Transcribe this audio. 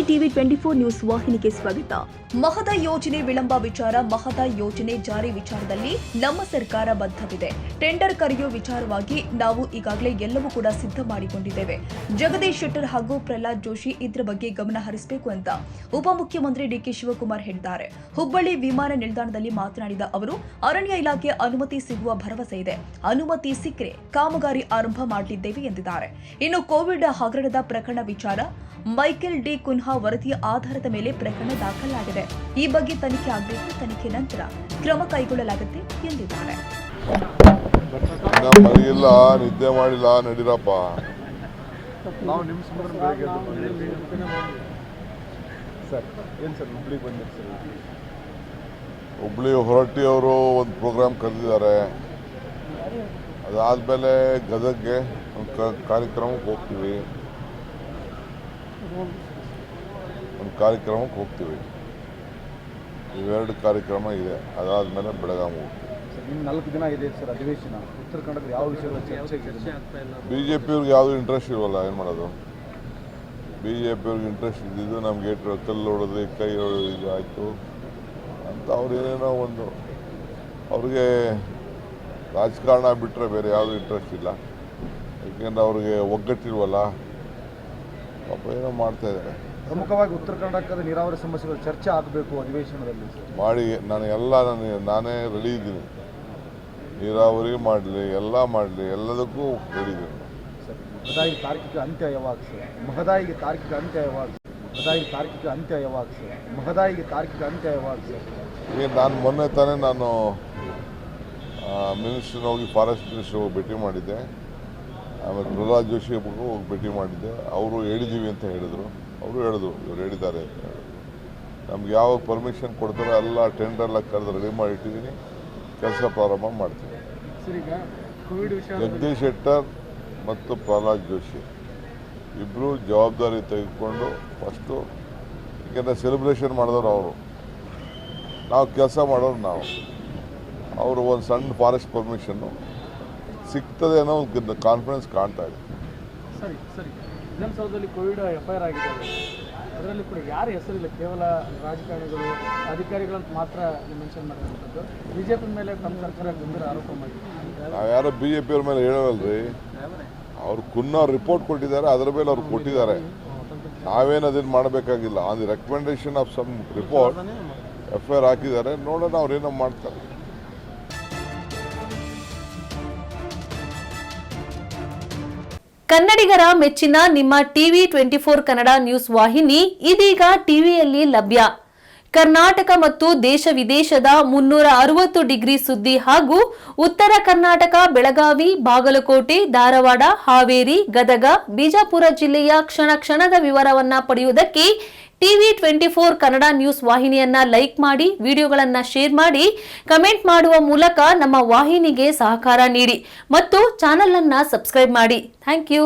TV 24 news ವಾಹಿನಿಗೆ ಸ್ವಾಗತ. ಮಹದಾಯಿ ಯೋಜನೆ ವಿಳಂಬ ವಿಚಾರ. ಮಹದಾಯಿ ಯೋಜನೆ ಜಾರಿ ವಿಚಾರದಲ್ಲಿ ನಮ್ಮ ಸರ್ಕಾರ ಬದ್ಧವಿದೆ. ಟೆಂಡರ್ ಕರೆಯುವ ವಿಚಾರವಾಗಿ ನಾವು ಈಗಾಗಲೇ ಎಲ್ಲವೂ ಕೂಡ ಸಿದ್ಧ ಮಾಡಿಕೊಂಡಿದ್ದೇವೆ. ಜಗದೀಶ್ ಶೆಟ್ಟರ್ ಹಾಗೂ ಪ್ರಹ್ಲಾದ್ ಜೋಶಿ ಇದರ ಬಗ್ಗೆ ಗಮನ ಹರಿಸಬೇಕು ಅಂತ ಉಪಮುಖ್ಯಮಂತ್ರಿ ಡಿಕೆ ಶಿವಕುಮಾರ್ ಹೇಳಿದ್ದಾರೆ. ಹುಬ್ಬಳ್ಳಿ ವಿಮಾನ ನಿಲ್ದಾಣದಲ್ಲಿ ಮಾತನಾಡಿದ ಅವರು, ಅರಣ್ಯ ಇಲಾಖೆ ಅನುಮತಿ ಸಿಗುವ ಭರವಸೆ ಇದೆ. ಅನುಮತಿ ಸಿಕ್ಕರೆ ಕಾಮಗಾರಿ ಆರಂಭ ಮಾಡಲಿದ್ದೇವೆ ಎಂದಿದ್ದಾರೆ. ಇನ್ನು ಕೋವಿಡ್ ಹಗರಣದ ಪ್ರಕರಣ ವಿಚಾರ. ಮೈಕೆಲ್ ಡಿ ಕುನ್ಹಾ ವರದಿಯ ಆಧಾರದ ಮೇಲೆ ಪ್ರಕರಣ ದಾಖಲಾಗಿದೆ. ಈ ಬಗ್ಗೆ ತನಿಖೆ ಆಗಬೇಕು. ತನಿಖೆ ನಂತರ ಕ್ರಮ ಕೈಗೊಳ್ಳಲಾಗುತ್ತೆ ಎಂದಿದ್ದಾರೆ. ನಿದ್ದೆ ಮಾಡಿಲ್ಲ ನಡೀರಪ್ಪ. ಹುಬ್ಳಿ ಹೊರಟ್ಟಿ ಅವರು ಒಂದು ಪ್ರೋಗ್ರಾಮ್ ಕರೆದಿದ್ದಾರೆ. ಅದಾದ್ಮೇಲೆ ಗದಗ್ಗೆ ಒಂದು ಕಾರ್ಯಕ್ರಮಕ್ಕೆ ಹೋಗ್ತೀವಿ. ಇವೆರಡು ಕಾರ್ಯಕ್ರಮ ಇದೆ. ಅದಾದ್ಮೇಲೆ ಬೆಳಗಾವಿ ಹೋಗ್ತೀವಿ. 4 ದಿನ ಇದೆ ಸರ್ ಅಧಿವೇಶನ. ಉತ್ತರ ಕನ್ನಡದ ಯಾವ ವಿಷಯದ ಚರ್ಚೆ? ಬಿಜೆಪಿಯವ್ರಿಗೆ ಯಾವುದು ಇಂಟ್ರೆಸ್ಟ್ ಇಲ್ವಲ್ಲ, ಏನು ಮಾಡೋದು? ಬಿಜೆಪಿಯವ್ರಿಗೆ ಇಂಟ್ರೆಸ್ಟ್ ಇದ್ದಿದ್ದು ನಮಗೆ ಕಲ್ಲು ಹೊಡೆದು ಕೈ ಹೊಡೆದು ಇದು ಆಯಿತು ಅಂತ ಅವ್ರು ಏನೇನೋ ಒಂದು ಅವ್ರಿಗೆ ರಾಜಕಾರಣ ಬಿಟ್ಟರೆ ಬೇರೆ ಯಾವುದು ಇಂಟ್ರೆಸ್ಟ್ ಇಲ್ಲ. ಯಾಕೆಂದ್ರೆ ಅವ್ರಿಗೆ ಒಗ್ಗಟ್ಟಿಲ್ವಲ್ಲ, ಪಾಪ ಏನೋ ಮಾಡ್ತಾ ಇದ್ದಾರೆ. ಪ್ರಮುಖವಾಗಿ ಉತ್ತರ ಕರ್ನಾಟಕದ ನೀರಾವರಿ ಸಮಸ್ಯೆಗಳು ಚರ್ಚೆ ಆಗಬೇಕು ಅಧಿವೇಶನದಲ್ಲಿ ಮಾಡಿ. ನಾನೇ ರೆಡಿ ಇದ್ದೀನಿ. ನೀರಾವರಿ ಮಾಡಲಿ, ಎಲ್ಲ ಮಾಡಲಿ, ಎಲ್ಲದಕ್ಕೂ ರೆಡಿ ಇದ್ದೀನಿ. ಮಹದಾಯಿಗೆ ತಾರ್ಕಿಕ ಅಂತ್ಯ ಯಾವಾಗ ಸರ್? ಮಹದಾಯಿಗೆ ತಾರ್ಕಿಕ ಅಂತ್ಯ ಯಾವಾಗ ಸರ್? ಈಗ ನಾನು ಮೊನ್ನೆ ತಾನೇ ಮಿನಿಸ್ಟ್ರನ್ನ ಹೋಗಿ ಫಾರೆಸ್ಟ್ ಮಿನಿಸ್ಟರ್ ಹೋಗಿ ಭೇಟಿ ಮಾಡಿದ್ದೆ. ಆಮೇಲೆ ಪ್ರಹ್ಲಾದ್ ಜೋಶಿ ಹೋಗಿ ಭೇಟಿ ಮಾಡಿದ್ದೆ. ಅವರು ಹೇಳಿದ್ದೀವಿ ಅಂತ ಹೇಳಿದರು. ಅವರು ಹೇಳಿದ್ರು ಇವ್ರು ಹೇಳಿದ್ದಾರೆ ಅಂತ ಹೇಳಿದ್ರು. ನಮ್ಗೆ ಯಾವಾಗ ಪರ್ಮಿಷನ್ ಕೊಡ್ತಾರೋ ಎಲ್ಲ ಟೆಂಡರ್ಲ ಕರೆದು ರೆಡಿ ಮಾಡಿ ಇಟ್ಟಿದ್ದೀನಿ. ಕೆಲಸ ಪ್ರಾರಂಭ ಮಾಡ್ತೀನಿ. ಜಗದೀಶ್ ಶೆಟ್ಟರ್ ಮತ್ತು ಪ್ರಹ್ಲಾದ್ ಜೋಶಿ ಇಬ್ಬರು ಜವಾಬ್ದಾರಿ ತೆಗೆದುಕೊಂಡು ಫಸ್ಟು, ಏಕೆಂದರೆ ಸೆಲೆಬ್ರೇಷನ್ ಮಾಡಿದವರು ಅವರು, ನಾವು ಕೆಲಸ ಮಾಡೋರು ನಾವು. ಅವರು ಒಂದು ಸಣ್ಣ ಫಾರೆಸ್ಟ್ ಪರ್ಮಿಷನ್ನು ಸಿಗ್ತದೆ ಅನ್ನೋ ಒಂದು ಕಾನ್ಫಿಡೆನ್ಸ್ ಕಾಣ್ತಾ ಇದೆ. ಸರಿ ವಿಧಾನಸೌಧದಲ್ಲಿ ಕೋವಿಡ್ FIR ಆಗಿದೆ. ಅದರಲ್ಲಿ ಕೂಡ ಯಾರ ಹೆಸರಿಲ್ಲ, ಕೇವಲ ರಾಜಕಾರಣಿಗಳು, ಅಧಿಕಾರಿಗಳಂತ ಮಾತ್ರ ಮೆನ್ಷನ್ ಮಾಡಿರುವಂಥದ್ದು. ಬಿಜೆಪಿ ಮೇಲೆ ತಮ್ಮ ಸರ್ಕಾರ ಗಂಭೀರ ಆರೋಪ ಮಾಡಿದೆ. ನಾವು ಯಾರೋ ಬಿಜೆಪಿಯವ್ರ ಮೇಲೆ ಹೇಳೋವಲ್ರಿ. ಅವ್ರು ಕುನ್ನವ್ರು ರಿಪೋರ್ಟ್ ಕೊಟ್ಟಿದ್ದಾರೆ, ಅದರ ಮೇಲೆ ಅವ್ರು ಕೊಟ್ಟಿದ್ದಾರೆ. ನಾವೇನು ಅದನ್ನು ಮಾಡಬೇಕಾಗಿಲ್ಲ. On the recommendation of some report FIR ಹಾಕಿದ್ದಾರೆ. ನೋಡೋಣ ಅವ್ರೇನೋ ಮಾಡ್ತಾರೆ. ಕನ್ನಡಿಗರ ಮೆಚ್ಚಿನ ನಿಮ್ಮ ಟಿವಿ 24 ಕನ್ನಡ ನ್ಯೂಸ್ ವಾಹಿನಿ ಇದೀಗ ಟಿವಿಯಲ್ಲಿ ಲಭ್ಯ. ಕರ್ನಾಟಕ ಮತ್ತು ದೇಶ ವಿದೇಶದ 360 ಡಿಗ್ರಿ ಸುದ್ದಿ ಹಾಗೂ ಉತ್ತರ ಕರ್ನಾಟಕ, ಬೆಳಗಾವಿ, ಬಾಗಲಕೋಟೆ, ಧಾರವಾಡ, ಹಾವೇರಿ, ಗದಗ, ಬಿಜಾಪುರ ಜಿಲ್ಲೆಯ ಕ್ಷಣ ಕ್ಷಣದ ವಿವರವನ್ನ ಪಡೆಯುವುದಕ್ಕೆ ಟಿವಿ 24 ಕನ್ನಡ ನ್ಯೂಸ್ ವಾಹಿನಿಯನ್ನ ಲೈಕ್ ಮಾಡಿ, ವಿಡಿಯೋಗಳನ್ನ ಶೇರ್ ಮಾಡಿ, ಕಮೆಂಟ್ ಮಾಡುವ ಮೂಲಕ ನಮ್ಮ ವಾಹಿನಿಗೆ ಸಹಕಾರ ನೀಡಿ ಮತ್ತು ಚಾನೆಲ್ ಅನ್ನ ಸಬ್ಸ್ಕ್ರೈಬ್ ಮಾಡಿ. Thank you.